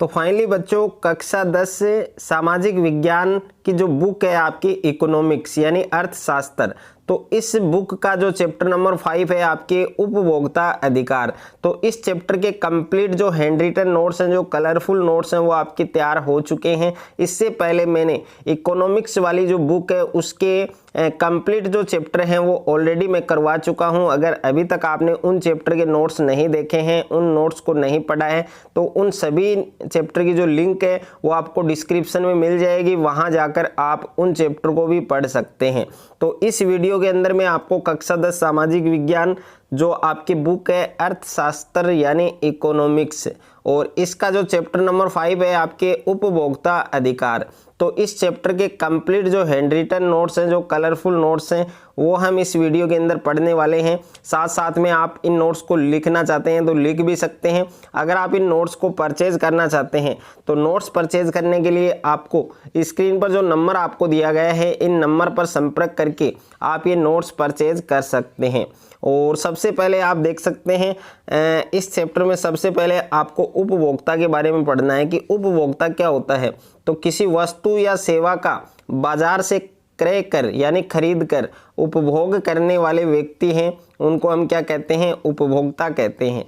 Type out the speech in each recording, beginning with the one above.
तो फाइनली बच्चों कक्षा 10 से सामाजिक विज्ञान की जो बुक है आपकी इकोनॉमिक्स यानी अर्थशास्त्र, तो इस बुक का जो चैप्टर नंबर 5 है आपके उपभोक्ता अधिकार, तो इस चैप्टर के कंप्लीट जो हैंड रिटन नोट्स हैं, जो कलरफुल नोट्स हैं वो आपके तैयार हो चुके हैं। इससे पहले मैंने इकोनॉमिक्स वाली जो बुक है उसके कंप्लीट जो चैप्टर हैं वो ऑलरेडी मैं करवा चुका हूं। अगर अभी तक आपने उन चैप्टर के नोट्स नहीं देखे हैं, उन नोट्स को नहीं पढ़ा है, तो उन सभी चैप्टर की जो लिंक है वो आपको डिस्क्रिप्शन में मिल जाएगी, वहां जाकर आप उन चैप्टर को भी पढ़ सकते हैं। तो इस वीडियो के अंदर मैं आपको कक्षा 10 सामाजिक विज्ञान जो आपकी बुक है अर्थशास्त्र यानी इकोनॉमिक्स, और इसका जो चैप्टर नंबर 5 है आपके उपभोक्ता अधिकार, तो इस चैप्टर के कंप्लीट जो हैंड रिटन नोट्स हैं, जो कलरफुल नोट्स हैं, वो हम इस वीडियो के अंदर पढ़ने वाले हैं। साथ साथ में आप इन नोट्स को लिखना चाहते हैं तो लिख भी सकते हैं। अगर आप इन नोट्स को परचेज करना चाहते हैं तो नोट्स परचेज करने के लिए आपको स्क्रीन पर जो नंबर आपको दिया गया है, इन नंबर पर संपर्क करके आप ये नोट्स परचेज कर सकते हैं। और सबसे पहले आप देख सकते हैं इस चैप्टर में सबसे पहले आपको उपभोक्ता के बारे में पढ़ना है कि उपभोक्ता क्या होता है। तो किसी वस्तु या सेवा का बाजार से क्रय कर यानी खरीद कर उपभोग करने वाले व्यक्ति हैं, उनको हम क्या कहते हैं, उपभोक्ता कहते हैं।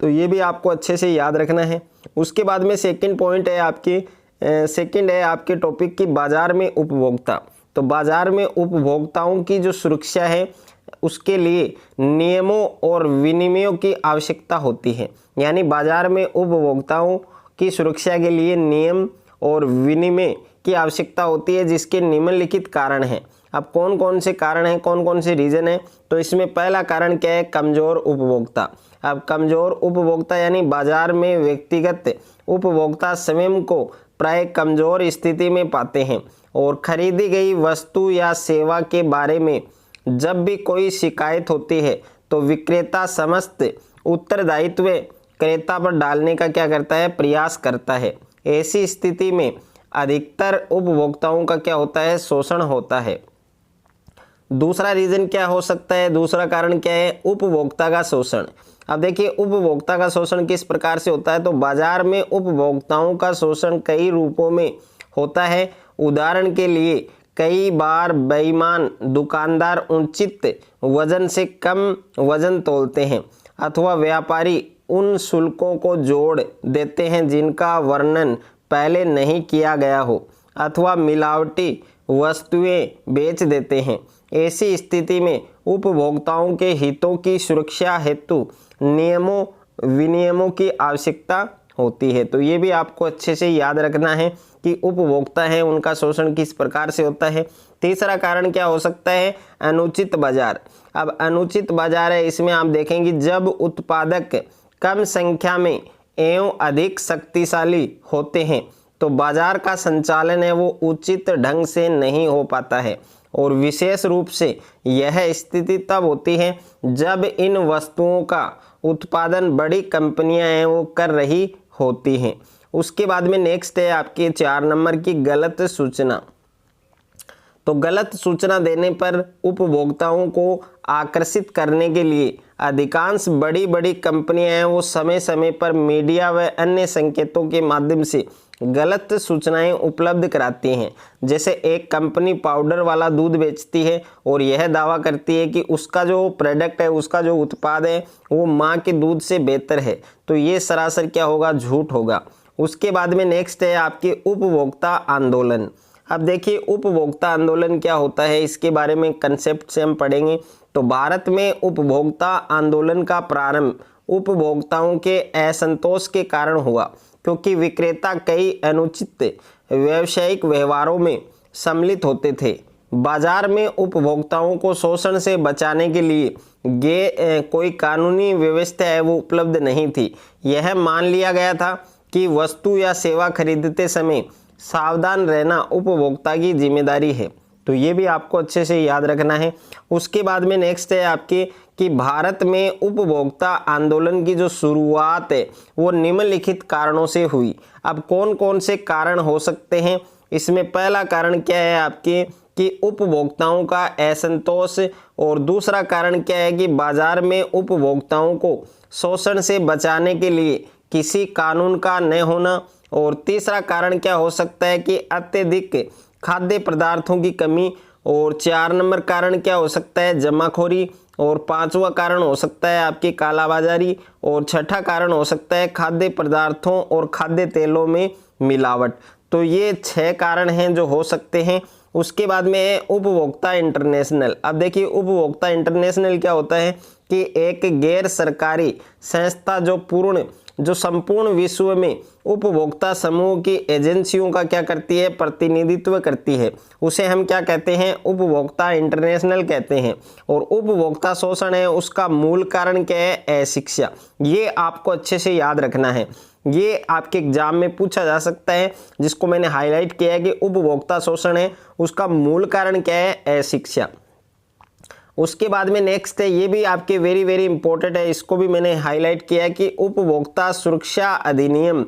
तो ये भी आपको अच्छे से याद रखना है। उसके बाद में सेकंड पॉइंट है आपके टॉपिक की बाजार में उपभोक्ता। तो बाजार में उपभोक्ताओं की जो सुरक्षा है उसके लिए नियमों और विनियमों की आवश्यकता होती है। यानी बाजार में उपभोक्ताओं की सुरक्षा के लिए नियम और विनिमय की आवश्यकता होती है, जिसके निम्नलिखित कारण हैं। अब कौन कौन से कारण हैं, कौन कौन से रीजन है, तो इसमें पहला कारण क्या है, कमजोर उपभोक्ता। अब कमजोर उपभोक्ता यानी बाजार में व्यक्तिगत उपभोक्ता स्वयं को प्राय कमजोर स्थिति में पाते हैं और खरीदी गई वस्तु या सेवा के बारे में जब भी कोई शिकायत होती है तो विक्रेता समस्त उत्तरदायित्व क्रेता पर डालने का क्या करता है, प्रयास करता है। ऐसी स्थिति में अधिकतर उपभोक्ताओं का क्या होता है, शोषण होता है। दूसरा रीजन क्या हो सकता है, दूसरा कारण क्या है, उपभोक्ता का शोषण। अब देखिए उपभोक्ता का शोषण किस प्रकार से होता है, तो बाजार में उपभोक्ताओं का शोषण कई रूपों में होता है। उदाहरण के लिए कई बार बेईमान दुकानदार उचित वजन से कम वजन तोलते हैं, अथवा व्यापारी उन शुल्कों को जोड़ देते हैं जिनका वर्णन पहले नहीं किया गया हो, अथवा मिलावटी वस्तुएं बेच देते हैं। ऐसी स्थिति में उपभोक्ताओं के हितों की सुरक्षा हेतु नियमों विनियमों की आवश्यकता होती है। तो ये भी आपको अच्छे से याद रखना है कि उपभोक्ता है उनका शोषण किस प्रकार से होता है। तीसरा कारण क्या हो सकता है, अनुचित बाजार। अब अनुचित बाजार है, इसमें आप देखेंगे जब उत्पादक कम संख्या में एवं अधिक शक्तिशाली होते हैं तो बाजार का संचालन है वो उचित ढंग से नहीं हो पाता है, और विशेष रूप से यह स्थिति तब होती है जब इन वस्तुओं का उत्पादन बड़ी कंपनियां हैं वो कर रही होती हैं। उसके बाद में नेक्स्ट है आपके 4 नंबर की गलत सूचना। तो गलत सूचना देने पर उपभोक्ताओं को आकर्षित करने के लिए अधिकांश बड़ी बड़ी कंपनियां हैं वो समय समय पर मीडिया व अन्य संकेतों के माध्यम से गलत सूचनाएं उपलब्ध कराती हैं। जैसे एक कंपनी पाउडर वाला दूध बेचती है और यह दावा करती है कि उसका जो प्रोडक्ट है, उसका जो उत्पाद है वो माँ के दूध से बेहतर है, तो ये सरासर क्या होगा, झूठ होगा। उसके बाद में नेक्स्ट है आपके उपभोक्ता आंदोलन। अब देखिए उपभोक्ता आंदोलन क्या होता है, इसके बारे में कंसेप्ट से हम पढ़ेंगे। तो भारत में उपभोक्ता आंदोलन का प्रारंभ उपभोक्ताओं के असंतोष के कारण हुआ, क्योंकि विक्रेता कई अनुचित व्यावसायिक व्यवहारों में सम्मिलित होते थे। बाजार में उपभोक्ताओं को शोषण से बचाने के लिए कोई कानूनी व्यवस्था है वो उपलब्ध नहीं थी। यह मान लिया गया था कि वस्तु या सेवा खरीदते समय सावधान रहना उपभोक्ता की जिम्मेदारी है। तो ये भी आपको अच्छे से याद रखना है। उसके बाद में नेक्स्ट है आपके कि भारत में उपभोक्ता आंदोलन की जो शुरुआत है वो निम्नलिखित कारणों से हुई। अब कौन कौन से कारण हो सकते हैं, इसमें पहला कारण क्या है आपके कि उपभोक्ताओं का असंतोष, और दूसरा कारण क्या है कि बाजार में उपभोक्ताओं को शोषण से बचाने के लिए किसी कानून का न होना, और तीसरा कारण क्या हो सकता है कि अत्यधिक खाद्य पदार्थों की कमी, और 4 नंबर कारण क्या हो सकता है जमाखोरी, और 5वां कारण हो सकता है आपकी कालाबाजारी, और 6ठा कारण हो सकता है खाद्य पदार्थों और खाद्य तेलों में मिलावट। तो ये 6 कारण हैं जो हो सकते हैं। उसके बाद में है उपभोक्ता इंटरनेशनल। अब देखिए उपभोक्ता इंटरनेशनल क्या होता है कि एक गैर सरकारी संस्था जो संपूर्ण विश्व में उपभोक्ता समूह की एजेंसियों का क्या करती है, प्रतिनिधित्व करती है, उसे हम क्या कहते हैं, उपभोक्ता इंटरनेशनल कहते हैं। और उपभोक्ता शोषण है उसका मूल कारण क्या है, अशिक्षा। ये आपको अच्छे से याद रखना है, ये आपके एग्जाम में पूछा जा सकता है, जिसको मैंने हाईलाइट किया है कि उपभोक्ता शोषण है उसका मूल कारण क्या है, अशिक्षा। उसके बाद में नेक्स्ट है, ये भी आपके वेरी वेरी इंपॉर्टेंट है, इसको भी मैंने हाईलाइट किया है कि उपभोक्ता सुरक्षा अधिनियम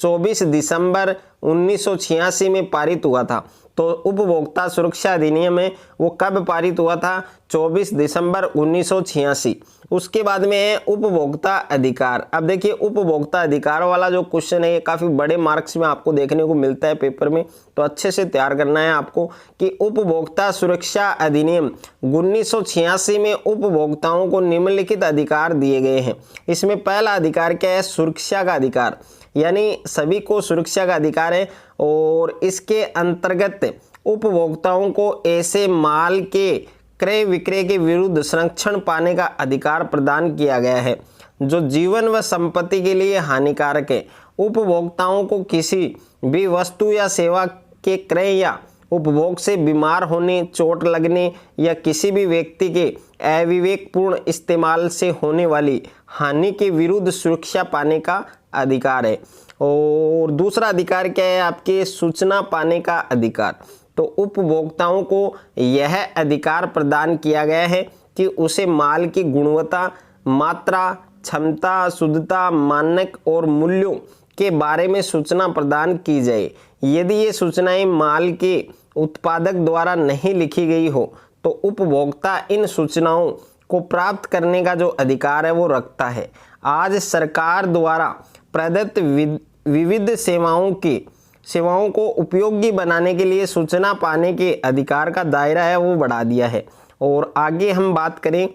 24 दिसंबर 1986 में पारित हुआ था। तो उपभोक्ता सुरक्षा अधिनियम है वो कब पारित हुआ था, 24 दिसंबर 1986। उसके बाद में है उपभोक्ता अधिकार। अब देखिए उपभोक्ता अधिकार वाला जो क्वेश्चन है ये काफ़ी बड़े मार्क्स में आपको देखने को मिलता है पेपर में, तो अच्छे से तैयार करना है आपको कि उपभोक्ता सुरक्षा अधिनियम 1986 में उपभोक्ताओं को निम्नलिखित अधिकार दिए गए हैं। इसमें पहला अधिकार क्या है, सुरक्षा का अधिकार, यानी सभी को सुरक्षा का अधिकार है। और इसके अंतर्गत उपभोक्ताओं को ऐसे माल के क्रय विक्रय के विरुद्ध संरक्षण पाने का अधिकार प्रदान किया गया है जो जीवन व संपत्ति के लिए हानिकारक है। उपभोक्ताओं को किसी भी वस्तु या सेवा के क्रय या उपभोग से बीमार होने, चोट लगने या किसी भी व्यक्ति के अविवेकपूर्ण इस्तेमाल से होने वाली हानि के विरुद्ध सुरक्षा पाने का अधिकार है। और दूसरा अधिकार क्या है, आपके सूचना पाने का अधिकार। तो उपभोक्ताओं को यह अधिकार प्रदान किया गया है कि उसे माल की गुणवत्ता, मात्रा, क्षमता, शुद्धता, मानक और मूल्यों के बारे में सूचना प्रदान की जाए। यदि ये सूचनाएं माल के उत्पादक द्वारा नहीं लिखी गई हो तो उपभोक्ता इन सूचनाओं को प्राप्त करने का जो अधिकार है वो रखता है। आज सरकार द्वारा प्रदत्त विविध सेवाओं को उपयोगी बनाने के लिए सूचना पाने के अधिकार का दायरा है वो बढ़ा दिया है। और आगे हम बात करें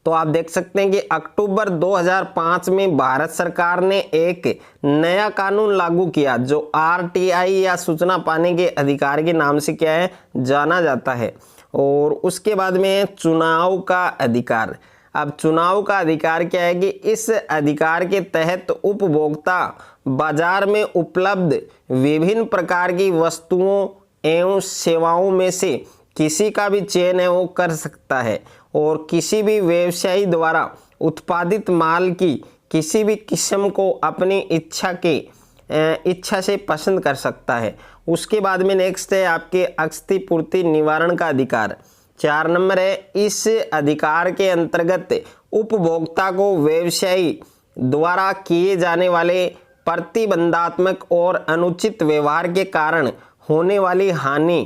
तो आप देख सकते हैं कि अक्टूबर 2005 में भारत सरकार ने एक नया कानून लागू किया जो RTI या सूचना पाने के अधिकार के नाम से क्या है, जाना जाता है। और उसके बाद में चुनाव का अधिकार। अब चुनाव का अधिकार क्या है कि इस अधिकार के तहत उपभोक्ता बाजार में उपलब्ध विभिन्न प्रकार की वस्तुओं एवं सेवाओं में से किसी का भी चयन है वो कर सकता है और किसी भी व्यवसायी द्वारा उत्पादित माल की किसी भी किस्म को अपनी इच्छा से पसंद कर सकता है। उसके बाद में नेक्स्ट है आपके क्षतिपूर्ति निवारण का अधिकार। 4 नंबर है, इस अधिकार के अंतर्गत उपभोक्ता को व्यवसायी द्वारा किए जाने वाले प्रतिबंधात्मक और अनुचित व्यवहार के कारण होने वाली हानि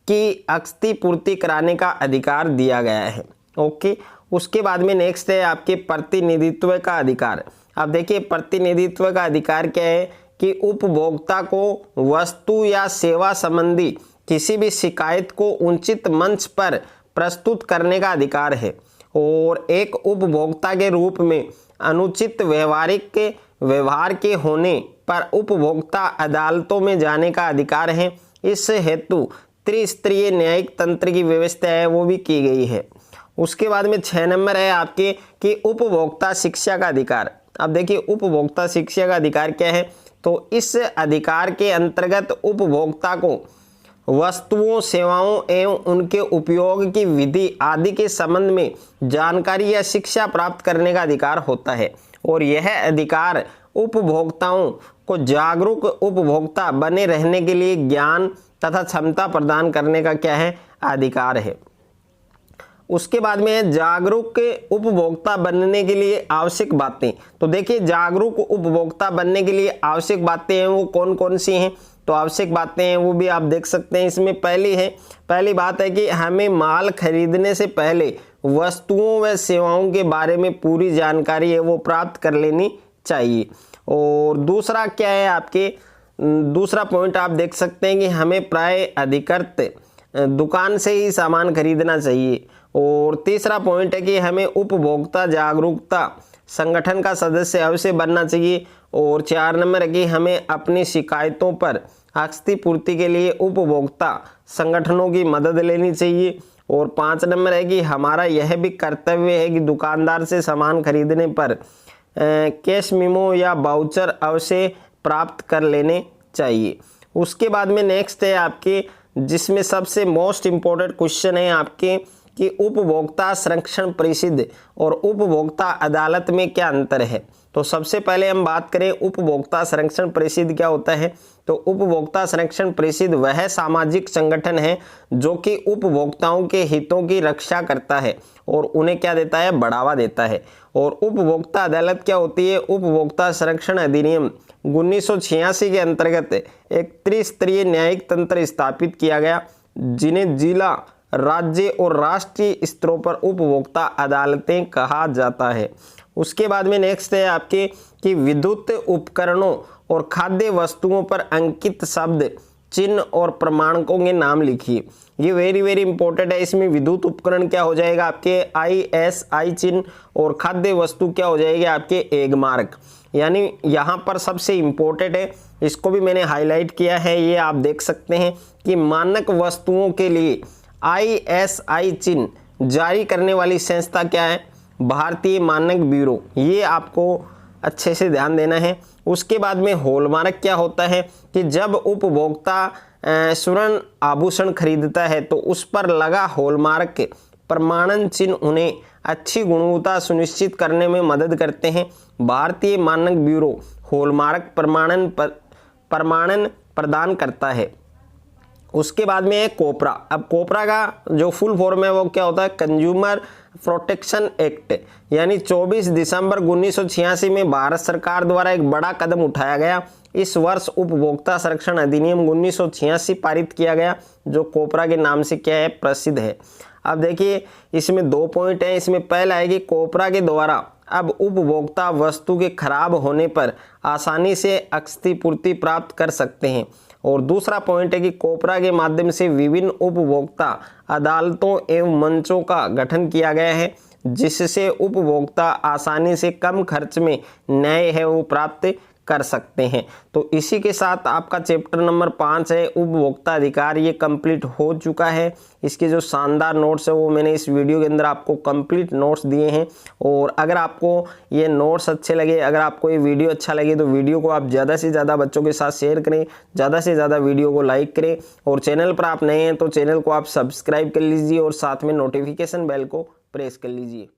की क्षतिपूर्ति कराने का अधिकार दिया गया है। ओके, उसके बाद में नेक्स्ट है आपके प्रतिनिधित्व का अधिकार। अब देखिए प्रतिनिधित्व का अधिकार क्या है कि उपभोक्ता को वस्तु या सेवा संबंधी किसी भी शिकायत को उचित मंच पर प्रस्तुत करने का अधिकार है और एक उपभोक्ता के रूप में अनुचित व्यवहार के होने पर उपभोक्ता अदालतों में जाने का अधिकार है। इस हेतु त्रिस्तरीय न्यायिक तंत्र की व्यवस्था है वो भी की गई है। उसके बाद में 6 नंबर है आपके कि उपभोक्ता शिक्षा का अधिकार। अब देखिए उपभोक्ता शिक्षा का अधिकार क्या है, तो इस अधिकार के अंतर्गत उपभोक्ता को वस्तुओं, सेवाओं एवं उनके उपयोग की विधि आदि के संबंध में जानकारी या शिक्षा प्राप्त करने का अधिकार होता है और यह अधिकार उपभोक्ताओं को जागरूक उपभोक्ता बने रहने के लिए ज्ञान तथा क्षमता प्रदान करने का क्या है, अधिकार है। उसके बाद में है जागरूक उपभोक्ता बनने के लिए आवश्यक बातें। तो देखिए जागरूक उपभोक्ता बनने के लिए आवश्यक बातें हैं वो कौन कौन सी हैं, तो आवश्यक बातें हैं वो भी आप देख सकते हैं। इसमें पहली बात है कि हमें माल खरीदने से पहले वस्तुओं व सेवाओं के बारे में पूरी जानकारी है वो प्राप्त कर लेनी चाहिए। और दूसरा क्या है आपके, दूसरा पॉइंट आप देख सकते हैं कि हमें प्राय अधिकृत दुकान से ही सामान खरीदना चाहिए। और तीसरा पॉइंट है कि हमें उपभोक्ता जागरूकता संगठन का सदस्य अवश्य बनना चाहिए। और 4 नंबर है कि हमें अपनी शिकायतों पर क्षतिपूर्ति के लिए उपभोक्ता संगठनों की मदद लेनी चाहिए। और 5 नंबर है कि हमारा यह भी कर्तव्य है कि दुकानदार से सामान खरीदने पर कैश मेमो या वाउचर अवश्य प्राप्त कर लेने चाहिए। उसके बाद में नेक्स्ट है आपके, जिसमें सबसे मोस्ट इम्पोर्टेंट क्वेश्चन है आपके कि उपभोक्ता संरक्षण परिषद और उपभोक्ता अदालत में क्या अंतर है। तो सबसे पहले हम बात करें उपभोक्ता संरक्षण परिषद क्या होता है। तो उपभोक्ता संरक्षण परिषद वह सामाजिक संगठन है जो कि उपभोक्ताओं के हितों की रक्षा करता है और उन्हें क्या देता है, बढ़ावा देता है। और उपभोक्ता अदालत क्या होती है, उपभोक्ता संरक्षण अधिनियम 1986 के अंतर्गत एक त्रिस्तरीय न्यायिक तंत्र स्थापित किया गया जिन्हें जिला, राज्य और राष्ट्रीय स्तरों पर उपभोक्ता अदालतें कहा जाता है। उसके बाद में नेक्स्ट है आपके कि विद्युत उपकरणों और खाद्य वस्तुओं पर अंकित शब्द, चिन्ह और प्रमाणकों के नाम लिखिए। ये वेरी वेरी इंपॉर्टेंट है। इसमें विद्युत उपकरण क्या हो जाएगा आपके ISI चिन्ह और खाद्य वस्तु क्या हो जाएगी आपके एग मार्क। यानी यहाँ पर सबसे इम्पोर्टेंट है, इसको भी मैंने हाईलाइट किया है, ये आप देख सकते हैं कि मानक वस्तुओं के लिए ISI चिन्ह जारी करने वाली संस्था क्या है, भारतीय मानक ब्यूरो। ये आपको अच्छे से ध्यान देना है। उसके बाद में हॉलमार्क क्या होता है कि जब उपभोक्ता स्वर्ण आभूषण खरीदता है तो उस पर लगा हॉलमार्क प्रमाणन चिन्ह उन्हें अच्छी गुणवत्ता सुनिश्चित करने में मदद करते हैं। भारतीय मानक ब्यूरो हॉलमार्क प्रमाणन प्रदान करता है। उसके बाद में है कोपरा। अब कोपरा का जो फुल फॉर्म है वो क्या होता है, कंज्यूमर प्रोटेक्शन एक्ट। यानी 24 दिसंबर 1986 में भारत सरकार द्वारा एक बड़ा कदम उठाया गया। इस वर्ष उपभोक्ता संरक्षण अधिनियम 1986 पारित किया गया जो कोपरा के नाम से क्या है, प्रसिद्ध है। अब देखिए इसमें 2 पॉइंट हैं। इसमें पहला है कि कोपरा के द्वारा अब उपभोक्ता वस्तु के खराब होने पर आसानी से क्षतिपूर्ति प्राप्त कर सकते हैं। और दूसरा पॉइंट है कि कोपरा के माध्यम से विभिन्न उपभोक्ता अदालतों एवं मंचों का गठन किया गया है जिससे उपभोक्ता आसानी से कम खर्च में न्याय है वो प्राप्त कर सकते हैं। तो इसी के साथ आपका चैप्टर नंबर 5 है उपभोक्ता अधिकार, ये कंप्लीट हो चुका है। इसके जो शानदार नोट्स है वो मैंने इस वीडियो के अंदर आपको कंप्लीट नोट्स दिए हैं। और अगर आपको ये नोट्स अच्छे लगे, अगर आपको ये वीडियो अच्छा लगे तो वीडियो को आप ज़्यादा से ज़्यादा बच्चों के साथ शेयर करें, ज़्यादा से ज़्यादा वीडियो को लाइक करें। और चैनल पर आप नए हैं तो चैनल को आप सब्सक्राइब कर लीजिए और साथ में नोटिफिकेशन बेल को प्रेस कर लीजिए।